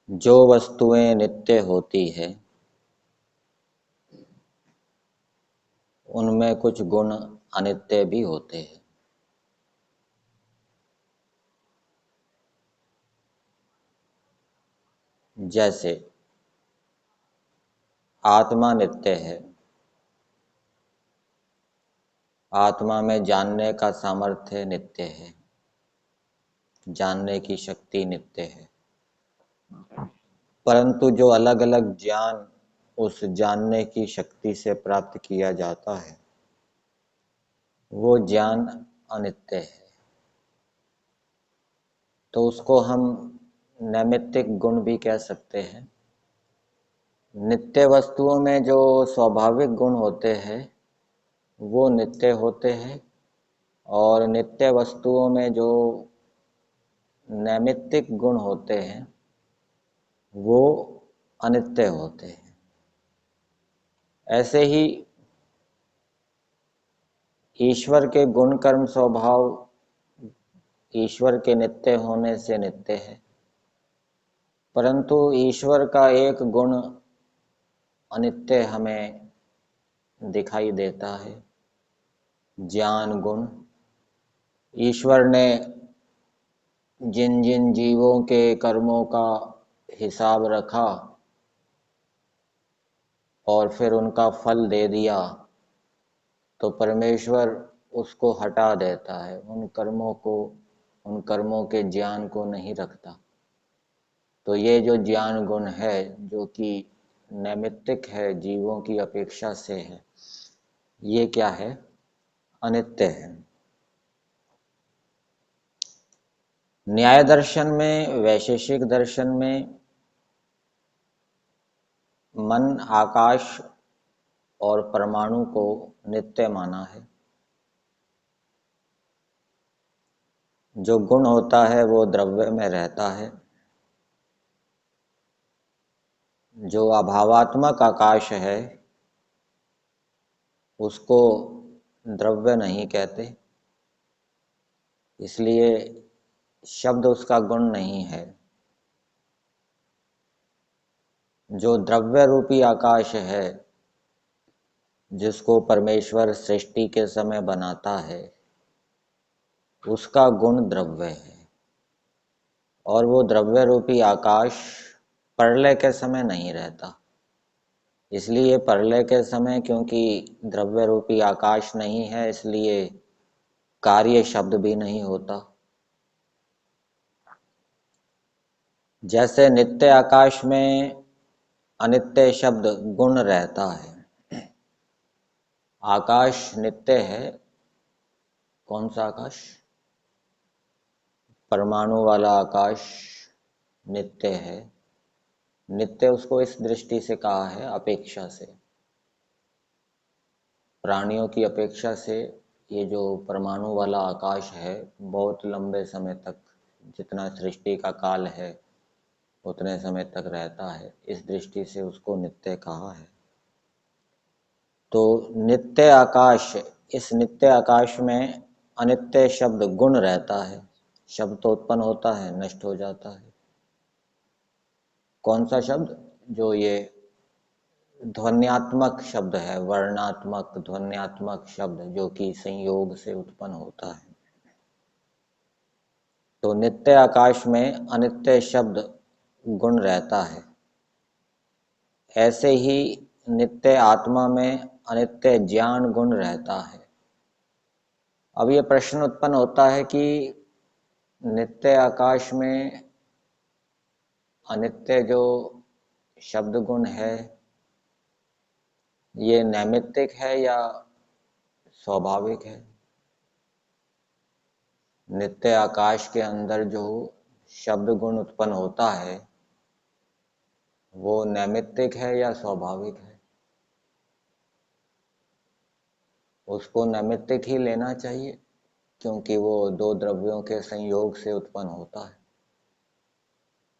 जो वस्तुएं नित्य होती है उनमें कुछ गुण अनित्य भी होते हैं। जैसे आत्मा नित्य है, आत्मा में जानने का सामर्थ्य नित्य है, जानने की शक्ति नित्य है। परंतु जो अलग अलग ज्ञान उस जानने की शक्ति से प्राप्त किया जाता है वो ज्ञान अनित्य है। तो उसको हम नैमित्तिक गुण भी कह सकते हैं। नित्य वस्तुओं में जो स्वाभाविक गुण होते हैं वो नित्य होते हैं, और नित्य वस्तुओं में जो नैमित्तिक गुण होते हैं वो अनित्य होते हैं। ऐसे ही ईश्वर के गुण कर्म स्वभाव ईश्वर के नित्य होने से नित्य है, परंतु ईश्वर का एक गुण अनित्य हमें दिखाई देता है, ज्ञान गुण। ईश्वर ने जिन जिन जीवों के कर्मों का हिसाब रखा और फिर उनका फल दे दिया, तो परमेश्वर उसको हटा देता है, उन कर्मों को, उन कर्मों के ज्ञान को नहीं रखता। तो ये जो ज्ञान गुण है जो कि नैमित्तिक है, जीवों की अपेक्षा से है, ये क्या है? अनित्य है। न्याय दर्शन में, वैशेषिक दर्शन में मन, आकाश और परमाणु को नित्य माना है। जो गुण होता है वो द्रव्य में रहता है। जो अभावात्मक आकाश है उसको द्रव्य नहीं कहते, इसलिए शब्द उसका गुण नहीं है। जो द्रव्य रूपी आकाश है जिसको परमेश्वर सृष्टि के समय बनाता है उसका गुण द्रव्य है, और वो द्रव्य रूपी आकाश प्रलय के समय नहीं रहता। इसलिए प्रलय के समय, क्योंकि द्रव्य रूपी आकाश नहीं है, इसलिए कार्य शब्द भी नहीं होता। जैसे नित्य आकाश में अनित्य शब्द गुण रहता है। आकाश नित्य है। कौन सा आकाश? परमाणु वाला आकाश नित्य है। नित्य उसको इस दृष्टि से कहा है, अपेक्षा से, प्राणियों की अपेक्षा से। ये जो परमाणु वाला आकाश है बहुत लंबे समय तक, जितना सृष्टि का काल है उतने समय तक रहता है, इस दृष्टि से उसको नित्य कहा है। तो नित्य आकाश, इस नित्य आकाश में अनित्य शब्द गुण रहता है। शब्द तो उत्पन्न होता है, नष्ट हो जाता है। कौन सा शब्द? जो ये ध्वन्यात्मक शब्द है, वर्णात्मक ध्वन्यात्मक शब्द जो कि संयोग से उत्पन्न होता है। तो नित्य आकाश में अनित्य शब्द गुण रहता है। ऐसे ही नित्य आत्मा में अनित्य ज्ञान गुण रहता है। अब ये प्रश्न उत्पन्न होता है कि नित्य आकाश में अनित्य जो शब्द गुण है ये नैमित्तिक है या स्वाभाविक है? नित्य आकाश के अंदर जो शब्द गुण उत्पन्न होता है वो नैमित्तिक है या स्वाभाविक है? उसको नैमित्तिक ही लेना चाहिए, क्योंकि वो दो द्रव्यों के संयोग से उत्पन्न होता है।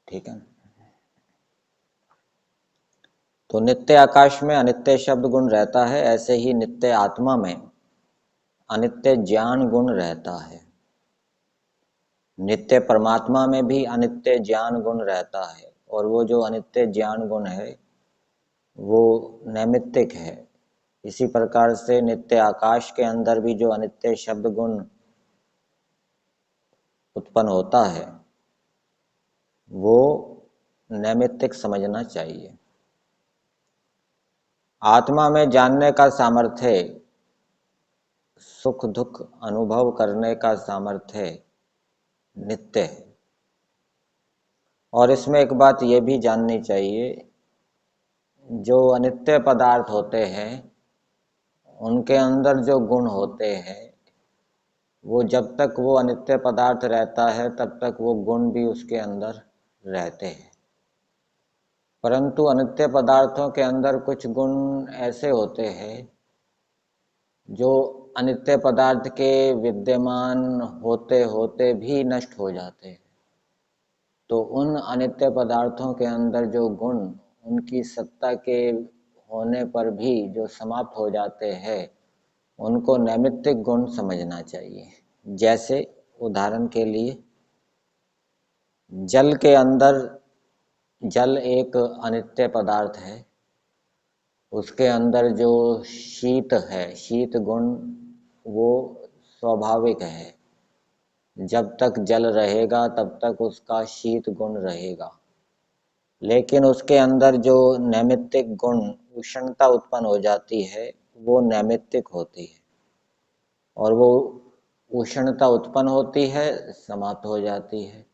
ठीक है। तो नित्य आकाश में अनित्य शब्द गुण रहता है, ऐसे ही नित्य आत्मा में अनित्य ज्ञान गुण रहता है। नित्य परमात्मा में भी अनित्य ज्ञान गुण रहता है, और वो जो अनित्य ज्ञान गुण है वो नैमित्तिक है। इसी प्रकार से नित्य आकाश के अंदर भी जो अनित्य शब्द गुण उत्पन्न होता है वो नैमित्तिक समझना चाहिए। आत्मा में जानने का सामर्थ्य, सुख दुख अनुभव करने का सामर्थ्य नित्य है। और इसमें एक बात ये भी जाननी चाहिए, जो अनित्य पदार्थ होते हैं उनके अंदर जो गुण होते हैं वो जब तक वो अनित्य पदार्थ रहता है तब तक वो गुण भी उसके अंदर रहते हैं। परंतु अनित्य पदार्थों के अंदर कुछ गुण ऐसे होते हैं जो अनित्य पदार्थ के विद्यमान होते होते भी नष्ट हो जाते हैं। तो उन अनित्य पदार्थों के अंदर जो गुण उनकी सत्ता के होने पर भी जो समाप्त हो जाते हैं उनको नैमित्तिक गुण समझना चाहिए। जैसे उदाहरण के लिए जल के अंदर, जल एक अनित्य पदार्थ है, उसके अंदर जो शीत है, शीत गुण वो स्वाभाविक है। जब तक जल रहेगा तब तक उसका शीत गुण रहेगा। लेकिन उसके अंदर जो नैमित्तिक गुण उष्णता उत्पन्न हो जाती है वो नैमित्तिक होती है और वो उष्णता उत्पन्न होती है, समाप्त हो जाती है।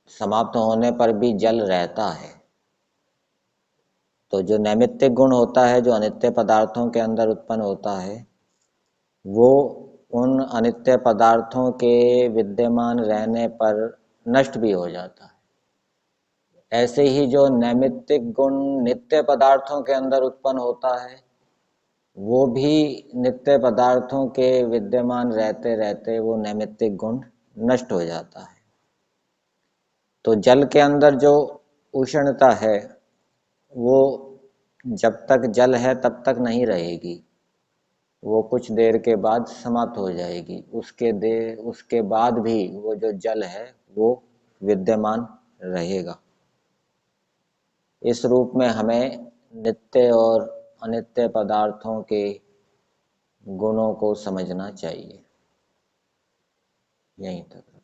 समाप्त होने पर भी जल रहता है। तो जो नैमित्तिक गुण होता है, जो अनित्य पदार्थों के अंदर उत्पन्न होता है, वो उन अनित्य पदार्थों के विद्यमान रहने पर नष्ट भी हो जाता है। ऐसे ही जो नैमित्तिक गुण नित्य पदार्थों के अंदर उत्पन्न होता है वो भी नित्य पदार्थों के विद्यमान रहते रहते वो नैमित्तिक गुण नष्ट हो जाता है। तो जल के अंदर जो उष्णता है वो जब तक जल है तब तक नहीं रहेगी, वो कुछ देर के बाद समाप्त हो जाएगी। उसके बाद भी वो जो जल है वो विद्यमान रहेगा। इस रूप में हमें नित्य और अनित्य पदार्थों के गुणों को समझना चाहिए। यहीं तक।